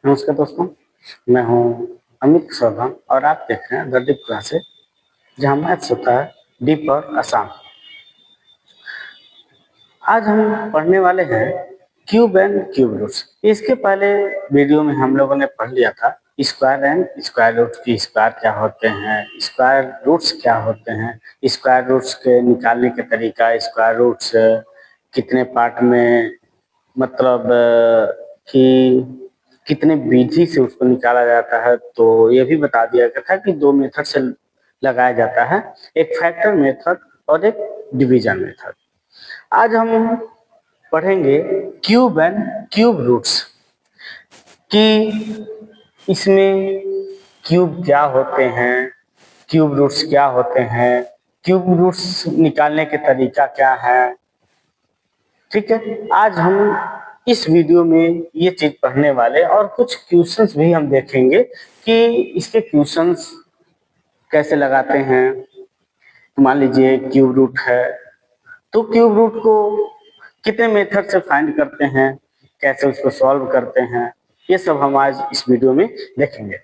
नमस्कार दोस्तों, मैं हूं अमित शर्मा और आप देख रहे हैं द डीप क्लासेस, जहां मैथ्स होता है डीप और आसान। आज हम पढ़ने वाले हैं क्यूब एंड क्यूब रूट्स। इसके पहले वीडियो में हम लोगों ने पढ़ लिया था स्क्वायर एंड स्क्वायर रूट की स्क्वायर क्या होते हैं, स्क्वायर रूट्स क्या होते हैं, स्क्वायर रूट्स के निकालने के तरीका, स्क्वायर रूट्स कितने पार्ट में मतलब कि कितने विधि से उसको निकाला जाता है। तो ये भी बता दिया गया था कि दो मेथड से लगाया जाता है, एक फैक्टर मेथड और एक डिवीजन मेथड। आज हम पढ़ेंगे क्यूब एंड क्यूब रूट्स कि इसमें क्यूब क्या होते हैं, क्यूब रूट्स क्या होते हैं, क्यूब रूट्स निकालने के तरीका क्या है। ठीक है, आज हम इस वीडियो में ये चीज पढ़ने वाले और कुछ क्वेश्चंस भी हम देखेंगे कि इसके क्वेश्चंस कैसे लगाते हैं। मान लीजिए क्यूब रूट है, तो क्यूब रूट को कितने मेथड से फाइंड करते हैं, कैसे उसको सॉल्व करते हैं, ये सब हम आज इस वीडियो में देखेंगे।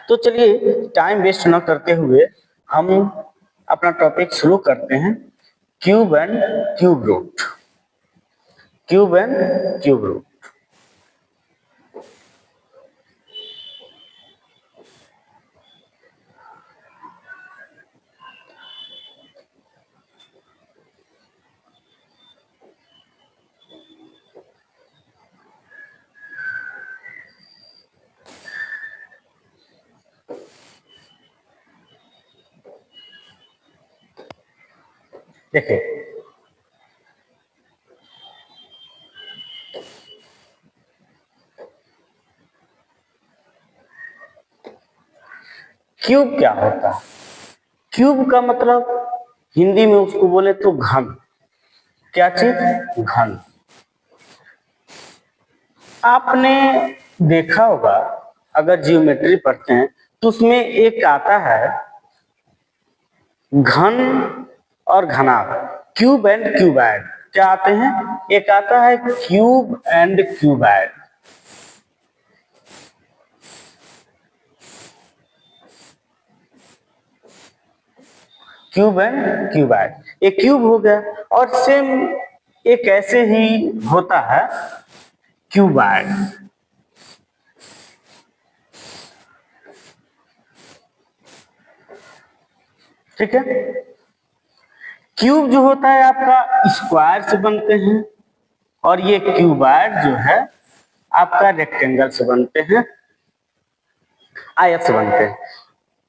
तो चलिए टाइम वेस्ट न करते हुए हम अपना टॉपिक शुरू करते हैं, cube and cube root. Cube and cube root. देखिए, क्यूब क्या होता है? क्यूब का मतलब हिंदी में उसको बोले तो घन। क्या चीज? घन। आपने देखा होगा, अगर जियोमेट्री पढ़ते हैं तो उसमें एक आता है घन और घनाभ, क्यूब एंड क्यूबाइड। क्या आते हैं? एक आता है cube and cuboid. Cube and cuboid, एक क्यूब हो गया। और सेम एक ऐसे ही होता है क्यूबाइड। ठीक है, क्यूब जो होता है आपका स्क्वायर से बनते हैं और ये क्यूबाइड जो है आपका रेक्टेंगल से बनते हैं, आयत से बनते हैं।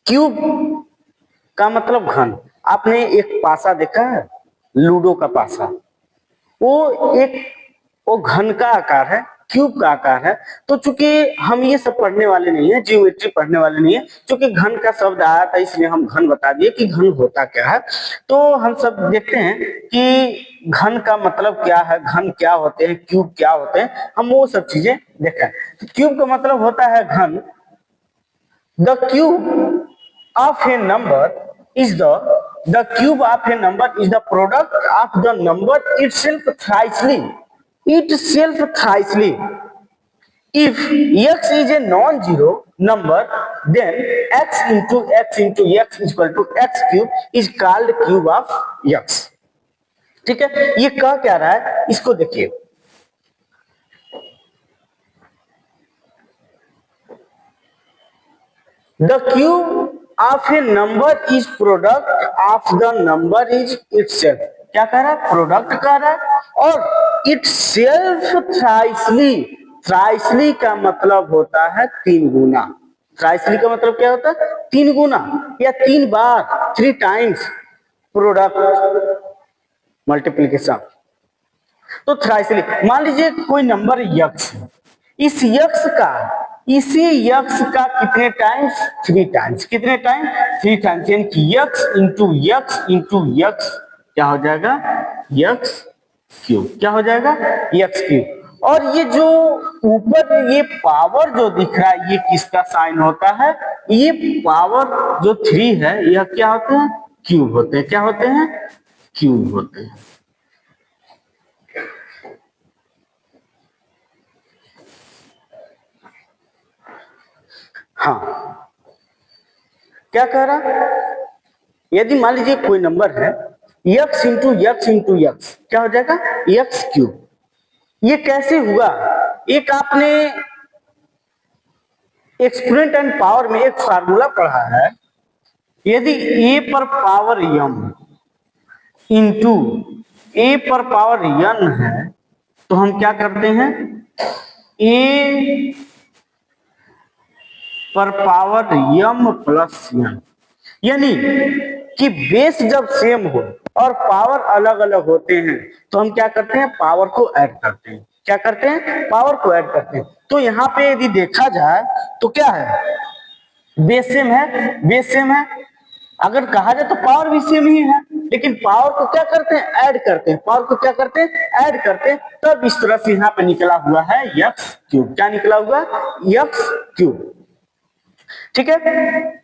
क्यूब का मतलब घन। आपने एक पासा देखा है, लूडो का पासा, वो एक वो घन का आकार है, क्यूब का आकार है। तो चूंकि हम ये सब पढ़ने वाले नहीं है, जियोमेट्री पढ़ने वाले नहीं है, चूंकि घन का शब्द आया था इसलिए हम घन बता दिए कि घन होता क्या है। तो हम सब देखते हैं कि घन का मतलब क्या है, घन क्या होते हैं, क्यूब क्या होते हैं, हम वो सब चीजें देखें। क्यूब का मतलब होता है घन। The cube of a number is the cube of a number is the product of the number itself thrice. If x is a non-zero number, then x into x into x is equal to x cube is called cube of x. ठीक है, ये कह क्या रहा है इसको देखिए। The cube of a number is product of the number is itself. क्या कह रहा है? प्रोडक्ट कह रहा है। और itself thrice. थ्राइसली का मतलब होता है तीन गुना। थ्राइसली का मतलब क्या होता है? तीन गुना या तीन बार, 3 टाइम्स प्रोडक्ट मल्टीप्लीकेशन। तो थ्राइसली, मान लीजिए कोई नंबर यक्स है, इस यक्स का, इसी यक्स का कितने टाइम्स? 3 टाइम्स। कितने टाइम? 3 टाइम्स। यानी कि x into x into x क्या हो जाएगा? X cube. क्या हो जाएगा? X cube. और ये जो ऊपर ये पावर जो दिख रहा है, ये किसका साइन होता है? ये पावर जो 3 है, यह क्या होते हैं? क्यूब होते हैं। क्या होते हैं? क्यूब होते हैं। हाँ, क्या कह रहा, यदि मान लीजिए कोई नंबर है x into x into x, क्या हो जाएगा एक्स क्यूब। ये कैसे हुआ, एक आपने एक्सपोनेंट एंड पावर में एक फार्मूला पढ़ा है, यदि a पर पावर m इंटू a पर पावर n है तो हम क्या करते हैं, a पर पावर m प्लस n, यानी कि बेस जब सेम हो और पावर अलग अलग होते हैं तो हम क्या करते हैं, पावर को ऐड करते हैं। क्या करते हैं, पावर को ऐड करते हैं। तो यहाँ पे यदि देखा जाए तो क्या है, बेस सेम है, बेस सेम है, अगर कहा जाए तो पावर भी सेम ही है, लेकिन पावर को क्या करते हैं, ऐड करते हैं। पावर को क्या करते हैं, ऐड करते हैं। तब इस तरह से यहाँ पे निकला हुआ है एक्स क्यूब। क्या निकला हुआ, एक्स क्यूब। ठीक है,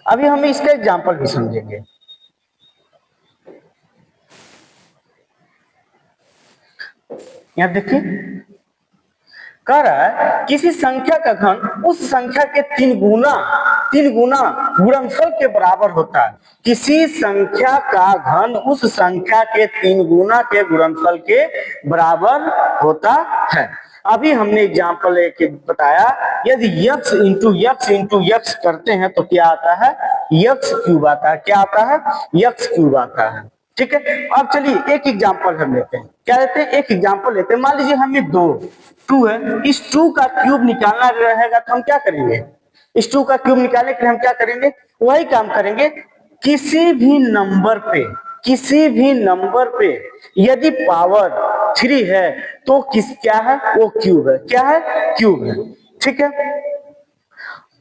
अभी हम इसका एग्जांपल भी समझेंगे। यहां देखिए, कह रहा है किसी संख्या का घन उस संख्या के तीन गुना गुणनफल के बराबर होता है। किसी संख्या का घन उस संख्या के तीन गुना के गुणनफल के बराबर होता है। अभी हमने एग्जांपल लेके बताया, यदि x into x into x करते हैं तो क्या आता है, यक्स क्यूब आता है। क्या आता है, यक्स क्यूब आता है। ठीक है, अब चलिए एक एग्जांपल हम लेते हैं। क्या लेते हैं, एक एग्जांपल लेते हैं। मान लीजिए हमें टू है, इस टू का क्यूब निकालना रहेगा तो हम क्या करेंगे, इस टू का क्यूब निकालने के लिए हम क्या करेंगे, वही काम करेंगे। किसी भी नंबर पे यदि पावर 3 है तो क्या है, वो क्यूब है। क्या है, क्यूब है। ठीक है,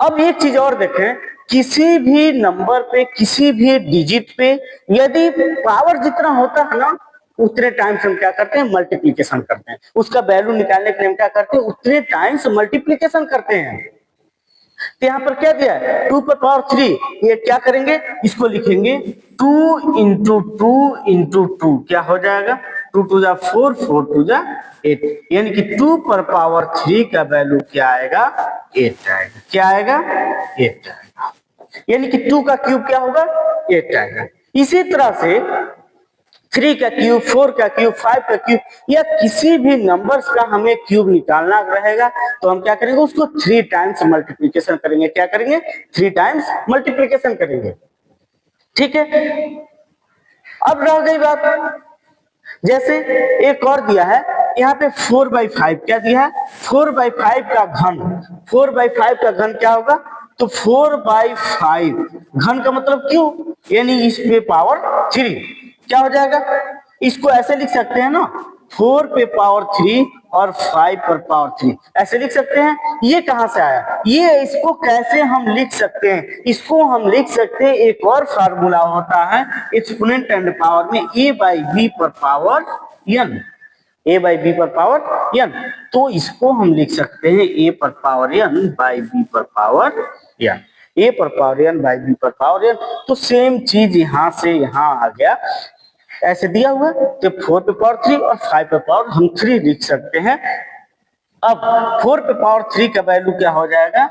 अब एक चीज और देखें, किसी भी नंबर पे, किसी भी डिजिट पे यदि पावर जितना होता है ना, उतने टाइम्स हम क्या करते हैं, मल्टीप्लीकेशन करते हैं। उसका वैल्यू निकालने के लिए हम क्या करते हैं, उतने टाइम्स मल्टीप्लीकेशन करते हैं। तो यहाँ पर क्या दिया है, 2 पर पावर 3, ये क्या करेंगे, इसको लिखेंगे 2 इंटू टू, क्या हो जाएगा, 2 टू जा 4, 4 टू जा 8, यानी कि 2 पर पावर 3 का वैल्यू क्या आएगा, 8 आएगा। क्या आएगा, 8 आएगा। यानी कि 2 का क्यूब क्या होगा, 8 आएगा। इसी तरह से 3 का क्यूब, 4 का क्यूब, 5 का क्यूब, या किसी भी नंबर्स का हमें क्यूब निकालना रहेगा तो हम क्या करेंगे, उसको 3 टाइम्स मल्टीप्लीकेशन करेंगे। क्या करेंगे, 3 टाइम्स मल्टीप्लीकेशन करेंगे। ठीक है, अब रह गई बात, जैसे एक और दिया है यहाँ पे 4/5, क्या दिया है, 4/5 का घन, 4/5 का घन क्या होगा, तो 4/5 घन का मतलब क्यों, यानी इस पे पावर 3, क्या हो जाएगा, इसको ऐसे लिख सकते हैं ना, 4 पे पावर 3 और 5 पर पावर 3, ऐसे लिख सकते हैं। ये कहां से आया, ये इसको कैसे हम लिख सकते हैं, इसको हम लिख सकते हैं, एक और फार्मूला होता है एक्सपोनेंट एंड पावर में, a/b पर पावर n, a/b पर पावर n। तो इसको हम लिख सकते हैं a पर पावर n बाई b पर पावर n, a पर पावर n बाई b पर पावर n। तो सेम चीज यहां से यहां आ गया, ऐसे दिया हुआ तो 4 पे पावर 3 और 5 पे पावर हम 3 लिख सकते हैं। अब 4 पे पावर 3 का वैल्यू क्या हो जाएगा,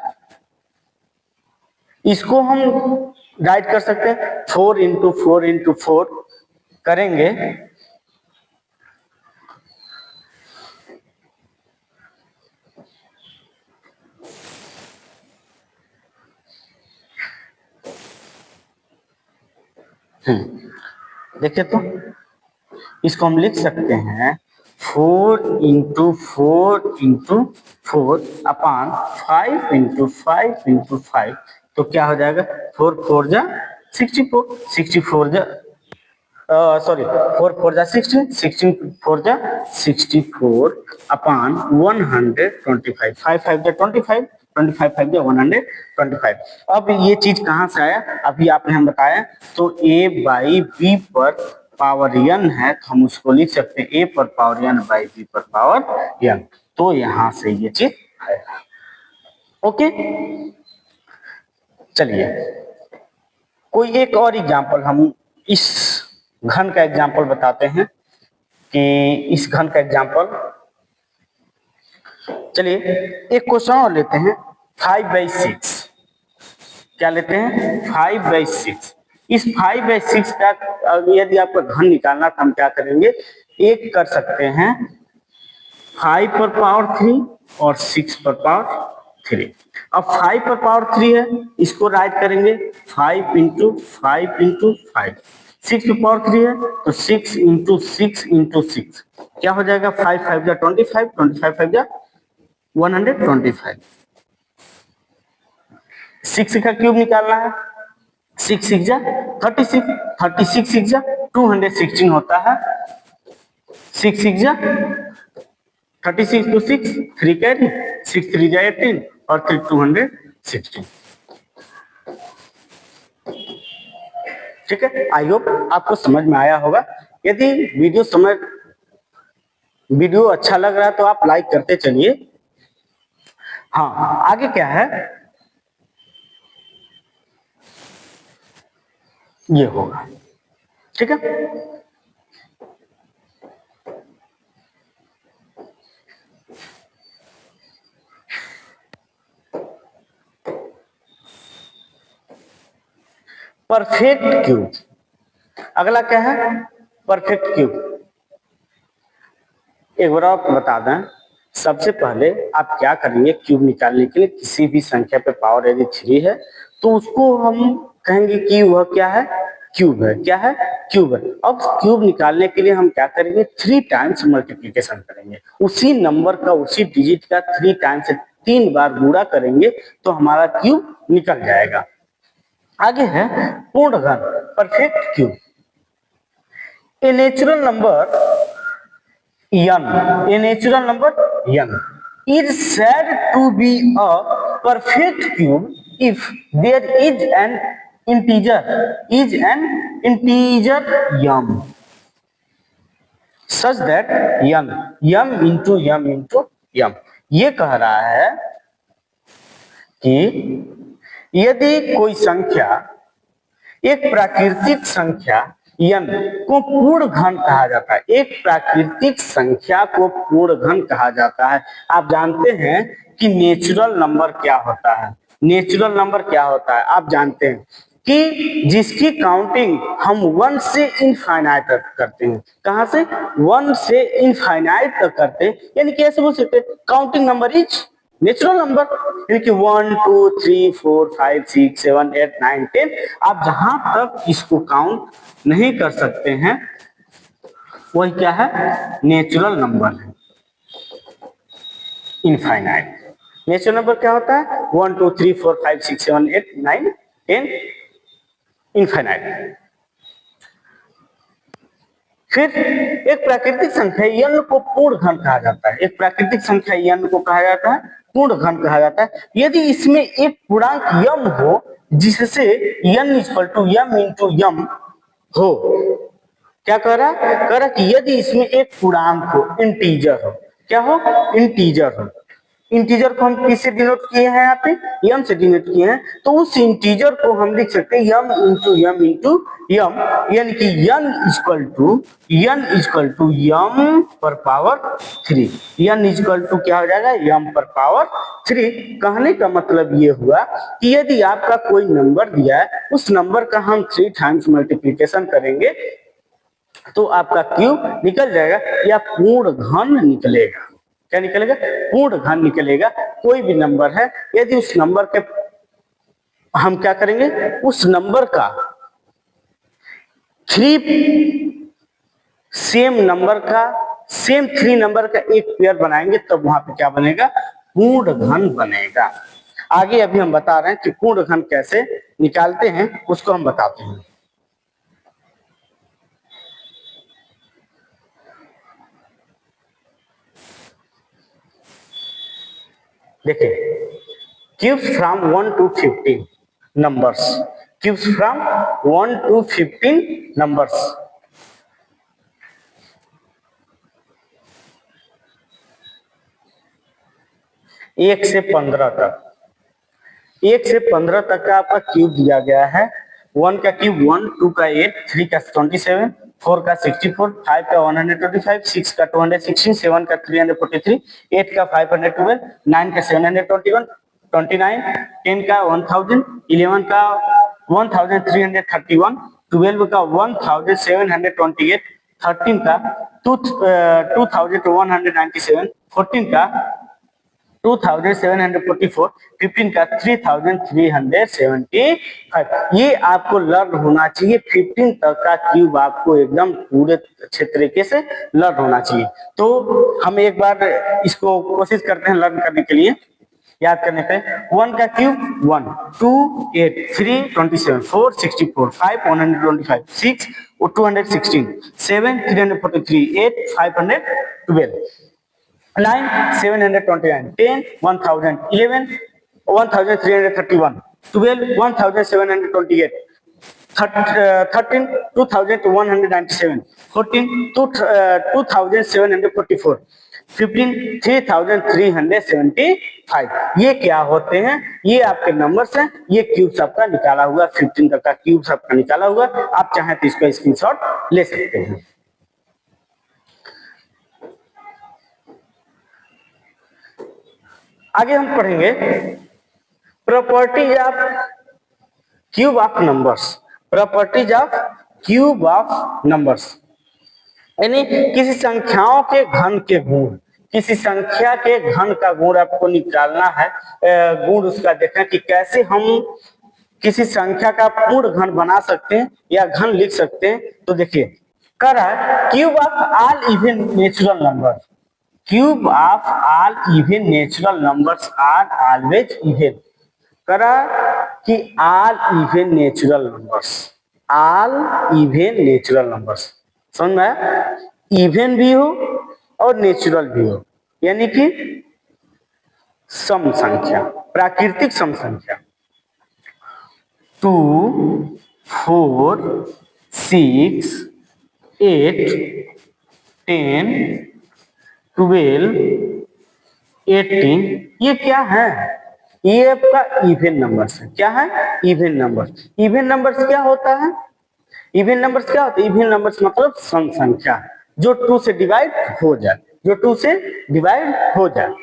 इसको हम राइट कर सकते हैं, 4 इंटू 4 इंटू 4 करेंगे, देखिए तो इसको हम लिख सकते हैं 4 इंटू 4 इंटू 4 अपान 5 इंटू 5 इंटू 5, तो क्या हो जाएगा, 4 4 जा 64, 64 जा सॉरी 4 4 जा 16, 16 4 जा 64 अपान 125, 5 5 जा 25, 25 5 जा 125। अब ये चीज कहां से आया, अभी आपने हम बताया, तो a बाई बी पर पावर n है तो हम उसको लिख सकते हैं a पर पावर n बाई b पर पावर n। तो यहां से ये चीज आएगा। ओके, चलिए कोई एक और एग्जांपल हम इस घन का एग्जांपल बताते हैं, कि इस घन का एग्जांपल, चलिए एक क्वेश्चन और लेते हैं। 5/6 क्या लेते हैं 5/6। इस 5/6 का यदि आपका घन निकालना तो हम क्या करेंगे, एक कर सकते हैं 5 पर पावर 3 और 6 पर पावर 3। अब 5 पर पावर 3 है, इसको राइट करेंगे 5 इंटू 5 इंटू 5। 6 पर पावर 3 है तो 6 इंटू 6 इंटू 6 क्या हो जाएगा, 5 5 जा 25, 25 5 जा 125। 6 का क्यूब निकालना है, 6 6 जा 36, 36 6 जा 216 होता है। 6 6 जा 36 to 6 3 कैरी, 6 3 जा 18 और फिर 216। ठीक है, आई होप आपको समझ में आया होगा। यदि वीडियो अच्छा लग रहा है तो आप लाइक करते चलिए। हाँ, आगे क्या है, ये होगा। ठीक है, परफेक्ट क्यूब। अगला क्या है, परफेक्ट क्यूब। एक बार आपको बता दें, सबसे पहले आप क्या करेंगे, क्यूब निकालने के लिए किसी भी संख्या पे पावर यदि 3 है तो उसको हम कहेंगे कि वह क्या है, क्यूब है। क्या है, क्यूब है। अब क्यूब निकालने के लिए हम क्या करेंगे, 3 टाइम्स मल्टीप्लीकेशन करेंगे। उसी नंबर का, उसी डिजिट का 3 टाइम्स से 3 बार गुणा करेंगे तो हमारा क्यूब निकल जाएगा। आगे है पूर्ण घन, perfect cube. A natural number n, a natural number n is said to be a perfect cube if there is an integer m such that m into m। ये कह रहा है कि यदि कोई संख्या, एक प्राकृतिक संख्या n को पूर्ण घन कहा जाता है। एक प्राकृतिक संख्या को पूर्ण घन कहा जाता है। आप जानते हैं कि नेचुरल नंबर क्या होता है। नेचुरल नंबर क्या होता है आप जानते हैं कि जिसकी काउंटिंग हम 1 से इनफाइनाइट तक करते हैं। कहां से, 1 से इनफाइनाइट तक करते हैं। यानी कैसे बोल सकते हैं, counting number is natural number. यानी कि 1 2 3 4 5 6 7 8 9 10। आप जहां तक इसको काउंट नहीं कर सकते हैं वही क्या है, नेचुरल नंबर है, इनफाइनाइट। नेचुरल नंबर क्या होता है, 1 2 3 4 5 6 7 8 9 10, इनफाइनाइट। फिर एक प्राकृतिक संख्या n को पूर्ण घन कहा जाता है। एक प्राकृतिक संख्या n को कहा जाता है पूर्ण घन कहा जाता है यदि इसमें एक पूर्णांक m हो जिससे n equal to m into m हो। क्या कह रहा है, कह रहा कि यदि इसमें एक पूर्णांक हो, इंटीजर हो। क्या हो, इंटीजर हो। इंटीजर को हम किससे डिनोट किए हैं, यहाँ पे m से डिनोट किए हैं। तो उस इंटीजर को हम लिख सकते हैं m इंटू m, यानी कि n इक्वल टू m पर पावर 3। n इक्वल टू क्या हो जाएगा, m पर पावर 3। कहने का मतलब ये हुआ कि यदि आपका कोई नंबर दिया है, उस नंबर का हम 3 टाइम्स मल्टीप्लीकेशन करेंगे तो आपका क्यूब निकल जाएगा या पूर्ण घन निकलेगा। क्या निकलेगा, पूर्ण घन निकलेगा। कोई भी नंबर है, यदि उस नंबर के हम क्या करेंगे, उस नंबर का 3 सेम नंबर का एक पेयर बनाएंगे तब वहां पे क्या बनेगा, पूर्ण घन बनेगा। आगे अभी हम बता रहे हैं कि पूर्ण घन कैसे निकालते हैं, उसको हम बताते हैं। देखिए, cubes from 1 to 15 numbers, cubes from 1 to 15 numbers. एक से 15 तक, 1 से 15 तक का आपका क्यूब दिया गया है। 1 का क्यूब 1, 2 का 8, 3 का 27, 4 का 64, 5 का 125, 6 का 216, 7 का 343, 8 का 512, 9 का 721, 29, 10 का 1000, 11 का 1331, 12 का 1728, 13 का 2197, 14 का 2744, 15 का 3375। ये आपको लर्न होना चाहिए। 15 तक का क्यूब आपको एकदम पूरे अच्छे तरीके से लर्न होना चाहिए। तो हम एक बार इसको कोशिश करते हैं लर्न करने के लिए, याद करने पे। 1 का क्यूब 1, 2 8, 3 27, 4 64, 5 125, 6 216, 7 343, 8 512, 9 729, 10 1000, 11 1331, 12 1728, 13 2197, 14 2744, 15 3375। ये क्या होते हैं? ये आपके नंबर्स हैं। ये क्यूब्स आपका निकाला हुआ 15 तक का क्यूब्स आपका निकाला हुआ। आप चाहें तो इसका स्क्रीनशॉट ले सकते हैं। आगे हम पढ़ेंगे properties of cube of numbers. Properties of cube of numbers यानी किसी संख्याओं के घन के गुण। किसी संख्या के घन का गुण आपको निकालना है। गुण उसका देखना कि कैसे हम किसी संख्या का पूर्ण घन बना सकते हैं या घन लिख सकते हैं। तो देखिए कर रहा है cube of all even natural number. Cube of all even natural numbers are always even. करा कि all even natural numbers, all even natural numbers समझ में आया? इवन भी हो और नेचुरल भी हो, यानी कि सम संख्या, प्राकृतिक सम संख्या। 2 4 6 8 10 12 18 ये क्या है? ये आपका इवन नंबर्स है। क्या है? Even numbers. इवन नंबर्स क्या होता है? इवन नंबर्स क्या होता है? इवन नंबर्स मतलब सम संख्या जो 2 से डिवाइड हो जाए, जो 2 से डिवाइड हो जाए,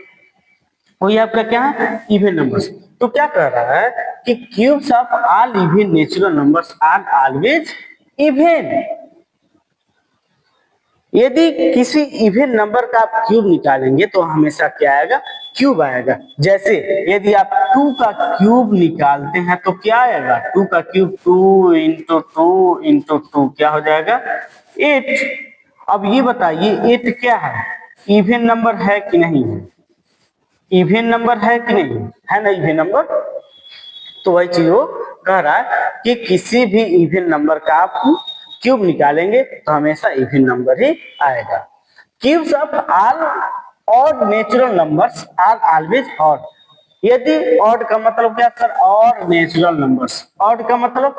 वही आपका क्या है? Even numbers. तो क्या कह रहा है कि cubes of all even natural numbers are always even. यदि किसी इवन नंबर का आप क्यूब निकालेंगे तो हमेशा क्या आएगा? क्यूब आएगा। जैसे यदि आप 2 का क्यूब निकालते हैं तो क्या आएगा? 2 का क्यूब 2 इंटू 2 इंटू 2 क्या हो जाएगा? 8। अब ये बताइए 8 क्या है? इवन नंबर है कि नहीं है? इवन नंबर है कि नहीं है? ना इवन नंबर। तो वही चीज वो कह रहा है कि किसी भी इवन नंबर का आप क्यूब निकालेंगे तो हमेशा इवन नंबर ही आएगा। Cubes of all odd natural numbers are always odd. यदि ऑड का मतलब क्या sir? Odd natural numbers. Odd का मतलब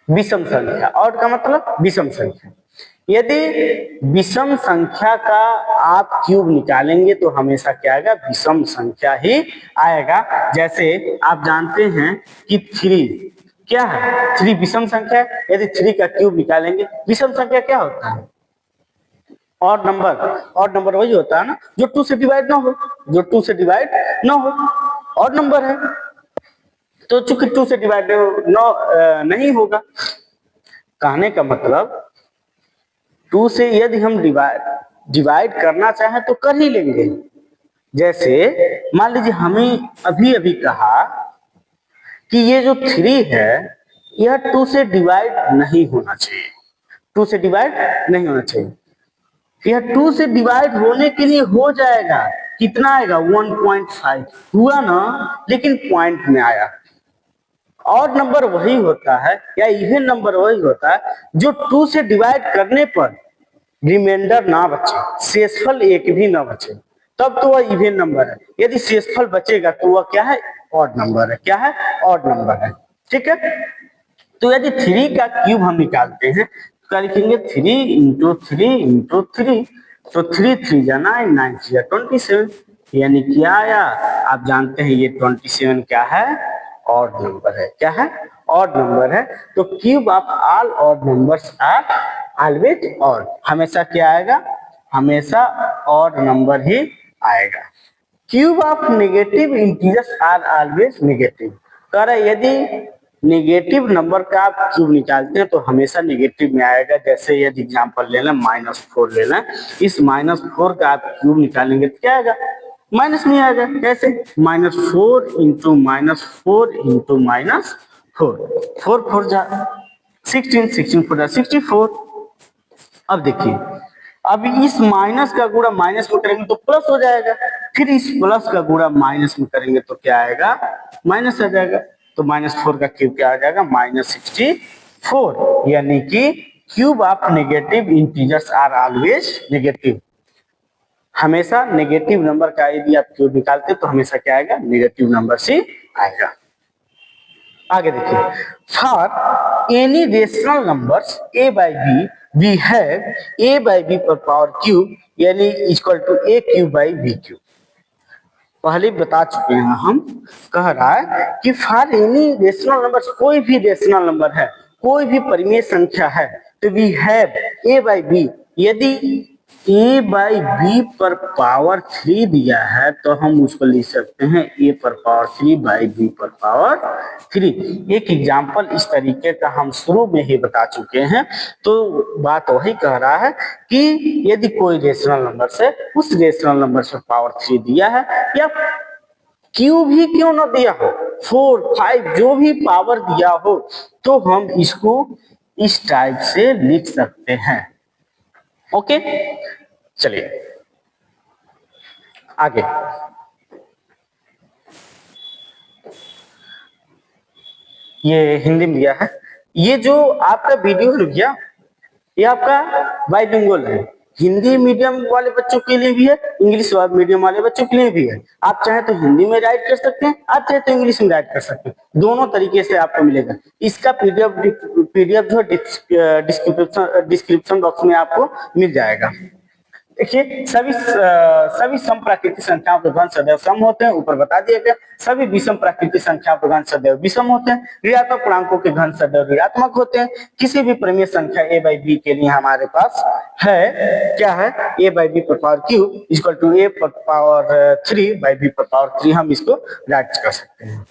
विषम संख्या। ऑड का मतलब विषम संख्या। यदि विषम संख्या का आप क्यूब निकालेंगे तो हमेशा क्या आएगा? विषम संख्या ही आएगा। जैसे आप जानते हैं कि 3 क्या है? 3 विषम संख्या। यदि 3 का क्यूब निकालेंगे, विषम संख्या क्या होता है? Odd number. ऑड नंबर वही होता है ना जो 2 से डिवाइड ना हो, जो 2 से डिवाइड ना हो, ऑड नंबर है। तो चूंकि 2 से डिवाइड नहीं होगा, कहने का मतलब 2 से यदि हम डिवाइड करना चाहें तो कर ही लेंगे। जैसे मान लीजिए हमें अभी अभी कहा कि ये जो 3 है यह 2 से डिवाइड नहीं होना चाहिए। 2 से डिवाइड नहीं होना चाहिए। यह 2 से डिवाइड होने के लिए हो जाएगा। कितना आएगा? 1.5 हुआ ना, लेकिन पॉइंट में आया। ऑड नंबर वही होता है या इवन नंबर वही होता है जो 2 से डिवाइड करने पर रिमाइंडर ना बचे, शेषफल एक भी ना बचे, तब तो वह इवन नंबर है। यदि शेषफल बचेगा तो वह क्या है? ऑड नंबर है। क्या है? ऑड नंबर है। ठीक है। तो यदि 3 का क्यूब हम निकालते हैं तो क्या लिखेंगे? 3 इंटू 3 इंटू 3। तो 3 3 जा 9, 9 3 जा 27। यानी क्या आया? आप जानते हैं ये 27 क्या है? ऑड नंबर है। क्या है? ऑड नंबर है। तो cube of all odd numbers are always odd. हमेशा क्या आएगा? हमेशा ऑड नंबर ही आएगा। Cube of negative integers are always negative. कह रहा है यदि नेगेटिव नंबर का आप क्यूब निकालते हैं तो हमेशा नेगेटिव में आएगा। जैसे यदि एग्जांपल ले लें -4 ले लें, इस -4 का आप क्यूब निकालेंगे तो क्या आएगा? माइनस में आएगा। कैसे? -4 इंटू -4 इंटू -4, 4 4 जा 16, 16 4 जा 64। अब देखिए, अब इस माइनस का गुणा माइनस में करेंगे तो प्लस हो जाएगा, फिर इस प्लस का गुणा माइनस में करेंगे तो क्या आएगा? माइनस आ जाएगा। तो -4 का क्यूब क्या आ जाएगा? -64। यानी कि cube of negative integers are always negative. हमेशा नेगेटिव नंबर का यदि आप क्यूब निकालते तो हमेशा क्या आएगा? नेगेटिव नंबर से आएगा। आगे देखिए, for any rational numbers a by b we have a by b पर पावर क्यूब यानी equal to a cube by b cube. पहले बता चुके हैं हम। कह रहा है कि फॉर एनी रेशनल नंबर्स, कोई भी रेशनल नंबर है, कोई भी परिमेय संख्या है, तो we have a by b, यदि a by b पर पावर 3 दिया है तो हम उसको लिख सकते हैं a पर पावर 3 बाई b पर पावर 3। एक एग्जाम्पल इस तरीके का हम शुरू में ही बता चुके हैं। तो बात वही कह रहा है कि यदि कोई रेशनल नंबर से उस रेशनल नंबर से पावर 3 दिया है, या क्यूब ही क्यों ना दिया हो, 4 5 जो भी पावर दिया हो, तो हम इसको इस टाइप से लिख सकते हैं। ओके, चलिए आगे। ये हिंदी में दिया है। ये जो आपका वीडियो है भैया, ये आपका बाइलिंगुअल है। हिंदी मीडियम वाले बच्चों के लिए भी है, इंग्लिश मीडियम वाले बच्चों के लिए भी है। आप चाहे तो हिंदी में राइट कर सकते हैं, आप चाहे तो इंग्लिश में राइट कर सकते हैं। दोनों तरीके से आपको मिलेगा। इसका पीडीएफ जो डिस्क्रिप्शन बॉक्स में आपको मिल जाएगा। देखिए, सभी सम प्राकृतिक संख्याओं के घन सदैव सम होते हैं, ऊपर बता दिया गया। सभी विषम प्राकृतिक संख्याओं के घन सदैव विषम होते हैं। ऋणात्मक पूर्णांकों के घन सदैव ऋणात्मक होते हैं। किसी भी परिमेय संख्या a by b के लिए हमारे पास है, क्या है? a by b पर power cube equal to a पर पावर 3 by b पर पावर 3। हम इसको राइट कर सकते हैं।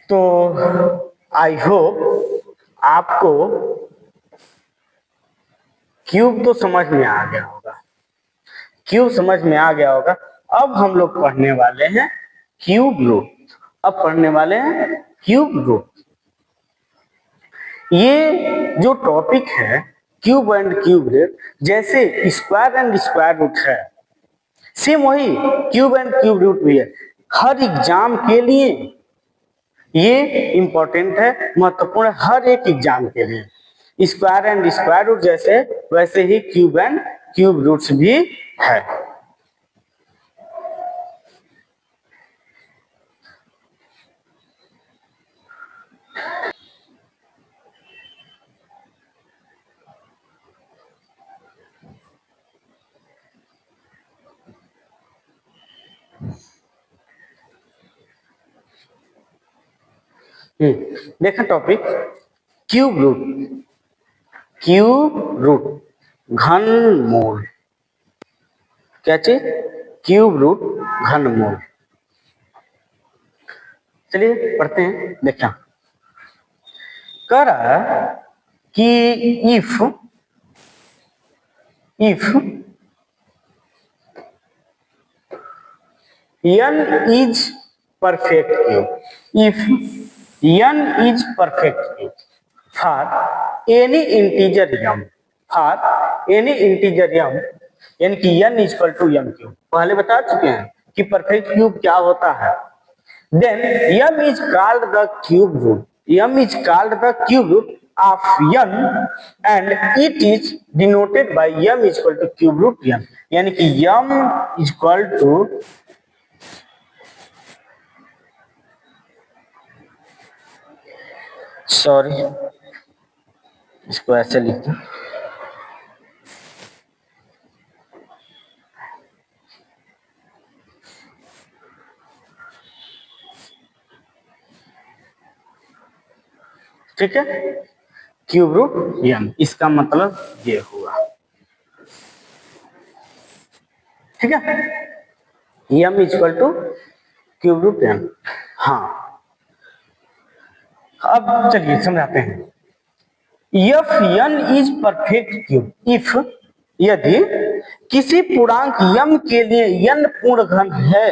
तो आई होप आपको क्यूब तो समझ में आ गया होगा, क्यूब समझ में आ गया होगा। अब हम लोग पढ़ने वाले हैं क्यूब रूट। अब पढ़ने वाले हैं क्यूब रूट। ये जो टॉपिक है क्यूब एंड क्यूब रूट, जैसे स्क्वायर एंड स्क्वायर रूट है, सेम वही क्यूब एंड क्यूब रूट भी है। हर एग्जाम के लिए ये इंपॉर्टेंट है, महत्वपूर्ण है, हर एक एग्जाम के लिए। स्क्वायर एंड स्क्वायर रूट जैसे, वैसे ही क्यूब एंड क्यूब रूट्स भी है। देखा topic cube root. Cube root घनमूल, क्या चीज? क्यूब रूट घनमूल। चलिए पढ़ते हैं। देखा, कह रहा है कि if n is perfect cube, if n is perfect cube for any integer m, यानी कि n equal to m cube. पहले बता चुके हैं कि परफेक्ट क्यूब क्या होता है। Then m is called the cube root. M is called the cube root of n and it is denoted by m is equal to cube root n. यानी कि m is equal to इसको ऐसे लिखते हैं। ठीक है, cube root n, इसका मतलब ये हुआ। ठीक है, m equal to cube root n। हाँ, अब चलिए समझाते हैं। If n is perfect cube, if यदि किसी पूर्णांक m के लिए n पूर्ण घन है,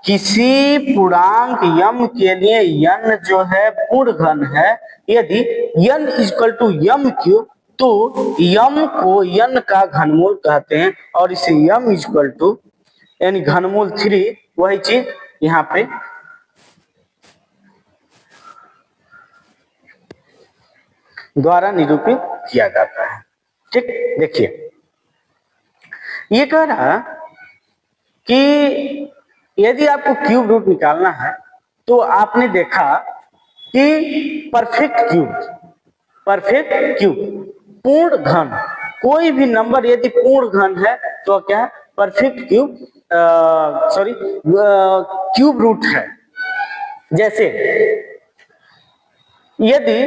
किसी पूर्णांक m के लिए n जो है पूर्ण घन है, यदि n equal to m cube, तो m को n का घनमूल कहते हैं और इसे m इक्वल टू यानी घनमूल 3, वही चीज यहाँ पे द्वारा निरूपित किया जाता है। ठीक, देखिए ये कह रहा कि यदि आपको क्यूब रूट निकालना है तो आपने देखा कि परफेक्ट क्यूब पूर्ण घन, कोई भी नंबर यदि पूर्ण घन है तो क्या है, परफेक्ट क्यूब क्यूब रूट है। जैसे यदि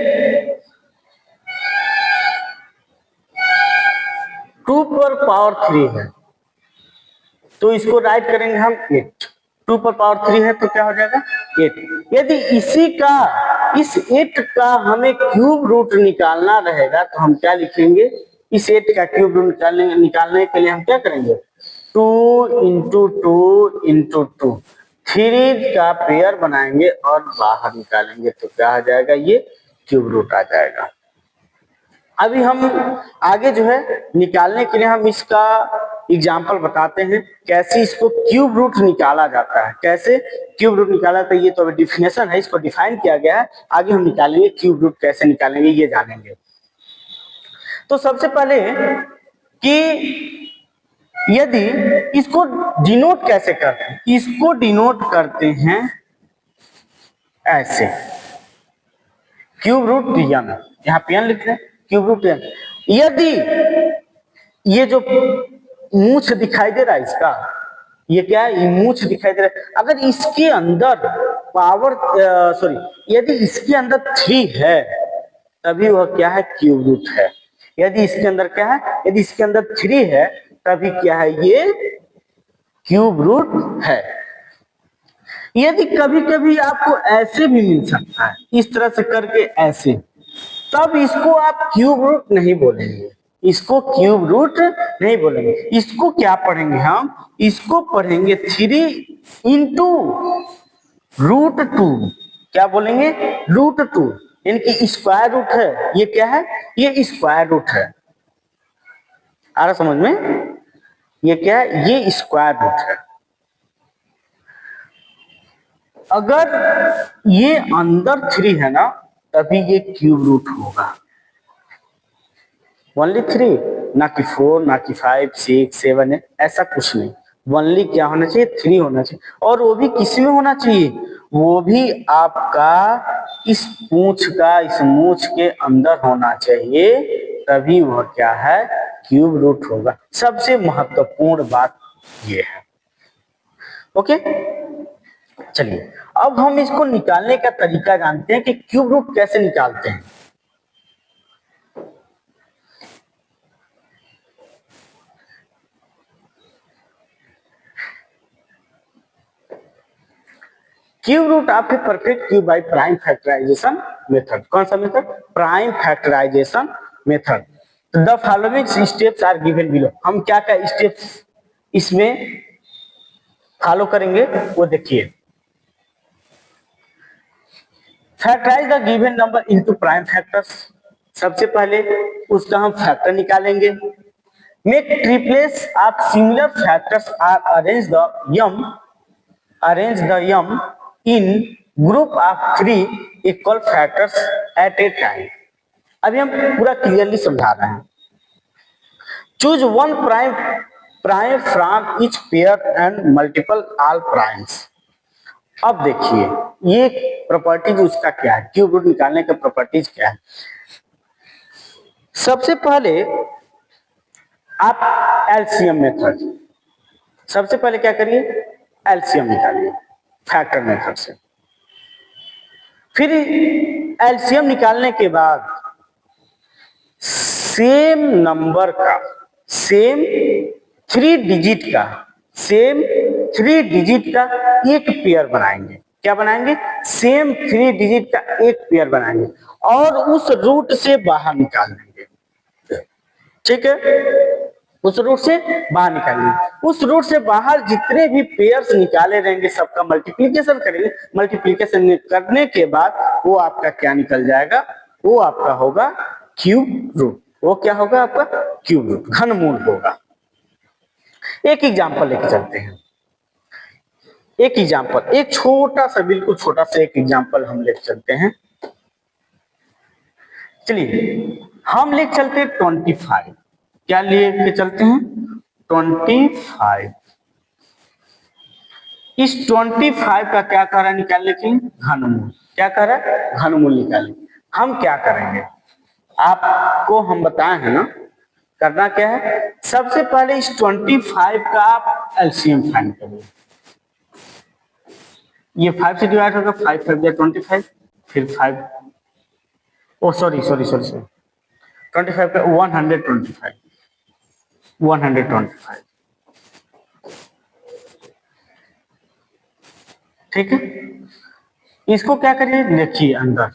2 पर पावर 3 है तो इसको राइट करेंगे हम 8। 2 पर पावर 3 है तो क्या हो जाएगा 8। यदि इस 8 का हमें क्यूब रूट निकालना रहेगा तो हम क्या लिखेंगे, इस 8 का क्यूब रूट निकालने के लिए हम क्या करेंगे, 2 इंटू 2 इंटू 2, 3 का पेयर बनाएंगे और बाहर निकालेंगे तो क्या आ जाएगा, ये क्यूब रूट आ जाएगा। अभी हम आगे जो है निकालने के लिए हम इसका एग्जाम्पल बताते हैं कैसे इसको क्यूब रूट निकाला जाता है। कैसे क्यूब रूट निकाला जाता है ये तो अभी डिफिनेशन है, इसको डिफाइन किया गया है, आगे हम निकालेंगे क्यूब रूट कैसे निकालेंगे ये जानेंगे। तो सबसे पहले कि यदि इसको डिनोट कैसे करते हैं, इसको डिनोट करते हैं ऐसे, क्यूब रूट n, यहाँ पे n लिख रहे हैं, क्यूब रूट n। यदि ये जो मूछ दिखाई दे रहा है इसका, ये क्या है, ये मूछ दिखाई दे रहा है, अगर इसके अंदर यदि इसके अंदर 3 है तभी वह क्या है, क्यूब रूट है। यदि इसके अंदर क्या है, यदि इसके अंदर 3 है तभी क्या है, ये क्यूब रूट है। यदि कभी कभी आपको ऐसे भी मिल सकता है, इस तरह से करके ऐसे, तब इसको आप क्यूब रूट नहीं बोलेंगे, इसको क्यूब रूट नहीं बोलेंगे, इसको क्या पढ़ेंगे हम, इसको पढ़ेंगे 3 इंटू रूट 2। क्या बोलेंगे, रूट 2, यानी कि स्क्वायर रूट है, ये क्या है, ये स्क्वायर रूट है। आ रहा समझ में, ये क्या है, ये स्क्वायर रूट है। अगर ये अंदर 3 है ना तभी ये क्यूब रूट होगा, ओनली 3, ना कि 4, ना कि 5, 6, 7, 8, ऐसा कुछ नहीं। ओनली क्या होना चाहिए, 3 होना चाहिए। और वो भी किस में होना चाहिए, वो भी आपका इस पूंछ का, इस मूछ के अंदर होना चाहिए, तभी वह क्या है, क्यूब रूट होगा। सबसे महत्वपूर्ण बात ये है। ओके, चलिए अब हम इसको निकालने का तरीका जानते हैं कि क्यूब रूट कैसे निकालते हैं। Cube root of a perfect cube by prime factorization method. कौन सा method, prime factorization method. The following steps are given below. हम क्या क्या स्टेप्स इसमें फॉलो करेंगे वो देखिए। Factorize the given number into prime factors. सबसे पहले उसका हम फैक्टर निकालेंगे। Make triplets of similar factors or arrange the m in group of 3 equal factors at a time। अभी हम पूरा क्लियरली समझा रहे हैं। Choose one prime from each pair and multiple all primes. अब देखिए ये प्रॉपर्टीज उसका क्या है, क्यूब रूट निकालने का प्रॉपर्टीज क्या है। सबसे पहले आप एलसीएम मेथड, सबसे पहले क्या करिए, एलसीएम निकालिए फैक्टर मेथड से। फिर एलसीएम निकालने के बाद सेम 3 डिजिट का सेम 3 डिजिट का एक पेयर बनाएंगे। क्या बनाएंगे? सेम 3 डिजिट का एक पेयर बनाएंगे और उस रूट से बाहर निकाल देंगे। ठीक है, उस रूट से बाहर निकालेंगे। उस रूट से बाहर जितने भी पेयर्स निकाले रहेंगे सबका मल्टीप्लीकेशन करेंगे। मल्टीप्लीकेशन करने के बाद वो आपका क्या निकल जाएगा? वो आपका होगा क्यूब रूट। वो क्या होगा? आपका क्यूब रूट, घनमूल होगा। एक एग्जांपल लेके चलते हैं। एक एग्जांपल, एक छोटा सा, बिल्कुल छोटा सा एक एग्जांपल हम लेके चलते हैं। चलिए हम लेके चलते हैं 25। क्या लेके चलते हैं? 25। इस 25 का क्या कह रहा है निकालने के लिए? घनमूल। क्या कह रहा है? घनमूल निकालने। हम क्या करेंगे? आपको हम बताए हैं ना, करना क्या है? सबसे पहले इस 25 का आप एलसीएम फाइंड करिए। ये 5 से डिवाइड होगा, 5 5 या 25, फिर 5, ओ सॉरी सॉरी सॉरी सॉरी, 25 का 125, 125। ठीक है, इसको क्या करिए? देखिए अंदर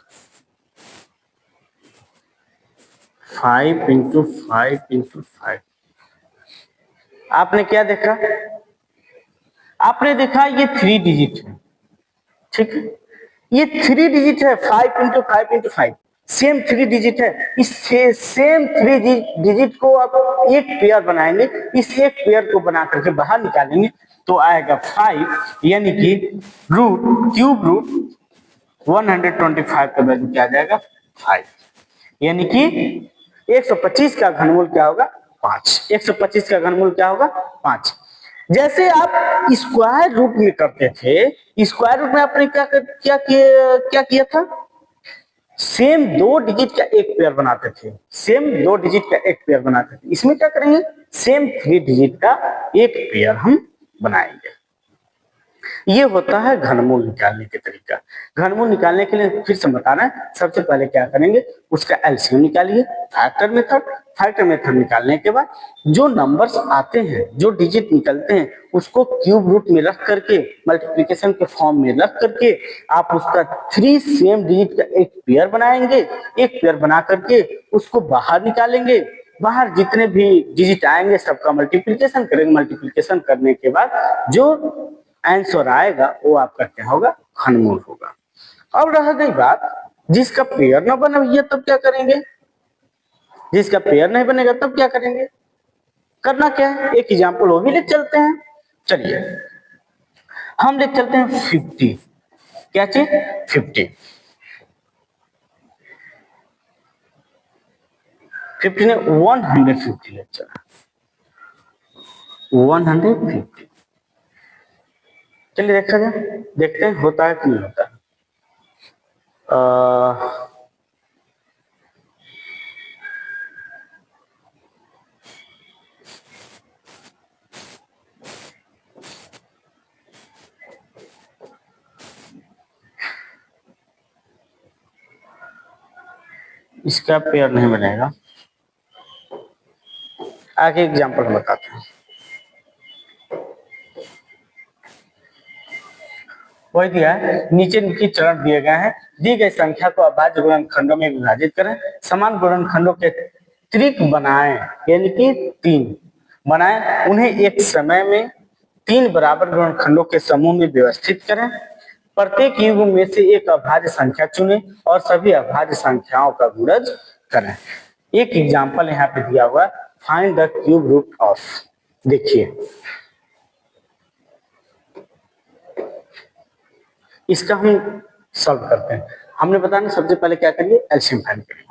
5 इंटू 5 इंटू 5। आपने क्या देखा? आपने देखा ये 3 डिजिट है। ठीक है, ये 3 डिजिट है। 5 इंटू 5 इंटू 5 सेम 3 डिजिट है। इस सेम 3 डिजिट को आप एक पेयर बनाएंगे। इस एक पेयर को बना करके बाहर निकालेंगे तो आएगा 5, यानी कि रूट, क्यूब रूट 125 का वैल्यू क्या आ जाएगा? 5। यानी कि 125 का घनमूल क्या होगा? 5। 125 का घनमूल क्या होगा? 5। जैसे आप स्क्वायर रूट में करते थे, स्क्वायर रूट में आपने क्या किया था? सेम 2 डिजिट का एक पेयर बनाते थे। सेम 2 डिजिट का एक पेयर बनाते थे। इसमें क्या करेंगे? सेम 3 डिजिट का एक पेयर हम बनाएंगे। ये होता है घनमूल निकालने के तरीका। घनमूल निकालने के लिए फिर से बताना है, सबसे पहले क्या करेंगे? उसका एलसीएम निकालिए, फैक्टर मेथड। फैक्टर मेथड निकालने के बाद जो नंबर्स आते हैं, जो डिजिट निकलते हैं, उसको क्यूब रूट में रख करके, मल्टीप्लिकेशन के फॉर्म में रख करके आप उसका 3 सेम डिजिट का एक पेयर बनाएंगे। एक पेयर बना करके उसको बाहर निकालेंगे। बाहर जितने भी डिजिट आएंगे सबका मल्टीप्लिकेशन करेंगे। मल्टीप्लिकेशन करने के बाद जो आंसर आएगा वो आपका क्या होगा? घनमूल होगा। अब रह गई बात, जिसका पेयर न बना भैया तब क्या करेंगे? जिसका पेयर नहीं बनेगा तब क्या करेंगे? करना क्या है? एक एग्जांपल वो भी ले चलते हैं। चलिए हम ले चलते हैं 50। क्या चीज? 50। 50 ने 150 ले चला, 150। चलिए देखा जाए, देखते हैं होता है कि नहीं होता है। इसका पेयर नहीं बनेगा। आगे एग्जांपल हम बताते हैं। वही दिया है, नीचे नीचे चरण दिए गए हैं। दी गई संख्या को अभाज्य गुणनखंडों में विभाजित करें। समान गुणनखंडों के त्रिक बनाएं, यानी कि 3 बनाएं। उन्हें एक समय में 3 बराबर गुणनखंडों के समूह में व्यवस्थित करें। प्रत्येक युग्म में से एक अभाज्य संख्या चुनें और सभी अभाज्य संख्याओं का गुणज करें। एक एग्जाम्पल यहाँ पे दिया हुआ, find the cube root of. देखिए इसका हम सॉल्व करते हैं। हमने बताया सबसे पहले क्या करिए? एलसीएम फाइंड करिए।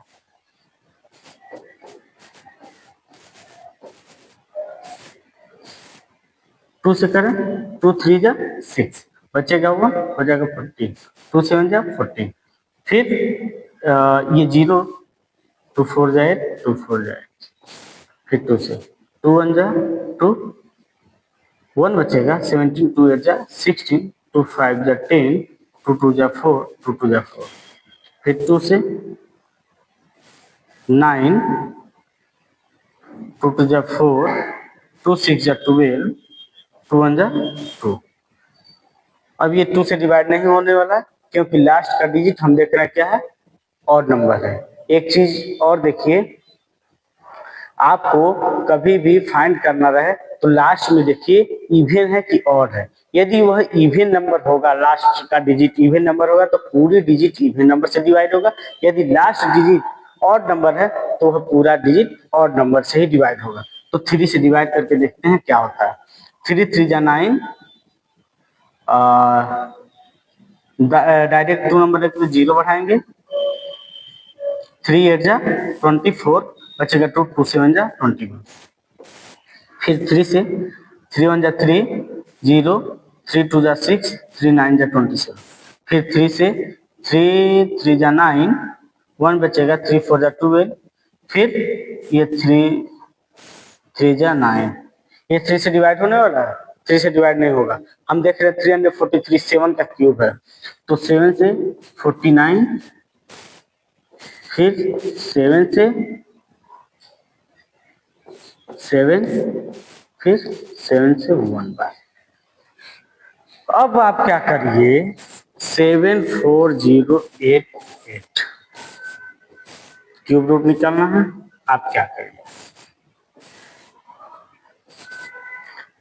टू से करें, 2 3 जा 6, बचेगा 1, हो जाएगा 14, 2 7 जा 14। फिर ये 0, 2 4 जाए 2 4 जाए, फिर 2 से 2 1 जा 2, 1 बचेगा 17, 2 8 जा 16, 2 5 जा 10, 2 2 जा 4, 2 2 जा 4, फिर 2 से 9, 2 2 जा 4, 2 6 जा 12, 2 1 जा 2। अब ये 2 से डिवाइड नहीं होने वाला है क्योंकि लास्ट का डिजिट हम देख रहे हैं क्या है, ऑड नंबर है। एक चीज और देखिए, आपको कभी भी फाइंड करना रहे तो लास्ट में देखिए इवन है कि ऑड है। यदि वह इवन नंबर होगा, लास्ट का डिजिट इवन नंबर होगा तो पूरी डिजिट इवन नंबर से डिवाइड होगा। यदि लास्ट डिजिट ऑड नंबर है तो वह पूरा डिजिट ऑड नंबर से ही डिवाइड होगा। तो 3 से डिवाइड करके देखते हैं क्या होता है। 3 3 जा 9, डायरेक्ट 2 नंबर रख के 0 बढ़ाएंगे, 3 8 जा 24, बचेगा 2 2 7 जा 21। फिर 3 से 3 1 जा 3 0, 3 2 जा 6, 3 9 जा 27। फिर 3 से 3 3 जा 9, 1 बचेगा, 3 4 जा 12। फिर ये 3 3 जा 9, ये 3 से डिवाइड होने वाला है, 3 से डिवाइड नहीं होगा। हम देख रहे हैं 343 7 का क्यूब है, तो 7 से 49, फिर 7 से 7, फिर 7 से 1 बार। अब आप क्या करिए, 74088 क्यूब रूट निकालना है। आप क्या करिए,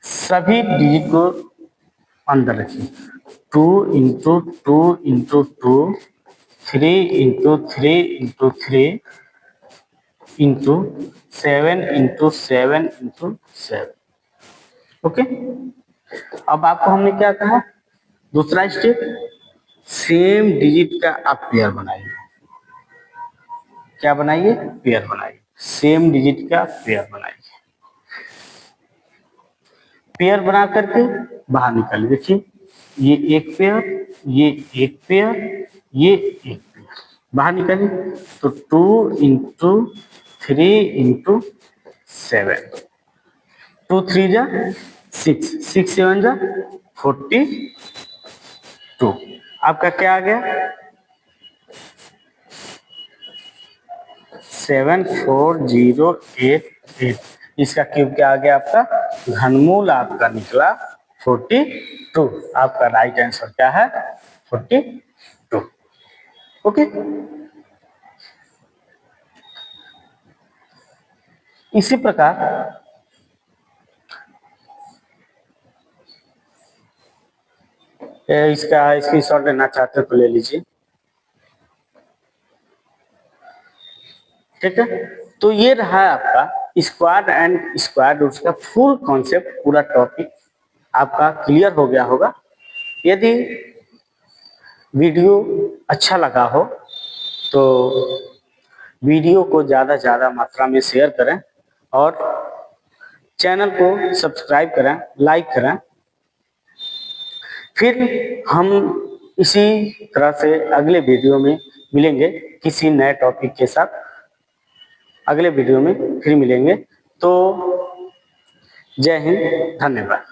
सभी डिजिट को अंदर रखिए, 2 into 2 into 2, 3 into 3 into 3 into 7 into 7 into 7। Okay, अब आपको हमने क्या कहा, दूसरा स्टेप, सेम डिजिट का आप पेयर बनाइए। क्या बनाइए, पेयर बनाइए, सेम डिजिट का पेयर बनाइए। पेयर बना करके बाहर निकालिए। देखिए ये एक पेयर, ये एक पेयर, ये एक पेयर, बाहर निकालिए। तो 2 इंटू 3 इंटू 7, 2 3 जा 6, 6 7 जा 42। आपका क्या आ गया, 74088। इसका क्यूब क्या आ गया आपका, घनमूल आपका निकला 42। आपका राइट आंसर क्या है, 42। ओके, इसी प्रकार इसका स्क्रीनशॉट लेना चाहते हो तो ले लीजिए। ठीक है, तो ये रहा आपका स्क्वायर एंड स्क्वायर रूट्स का फुल कॉन्सेप्ट, पूरा टॉपिक आपका क्लियर हो गया होगा। यदि वीडियो अच्छा लगा हो तो वीडियो को ज़्यादा से ज़्यादा मात्रा में शेयर करें और चैनल को सब्सक्राइब करें, लाइक करें। फिर हम इसी तरह से अगले वीडियो में मिलेंगे किसी नए टॉपिक के साथ। अगले वीडियो में फिर मिलेंगे। तो जय हिंद, धन्यवाद।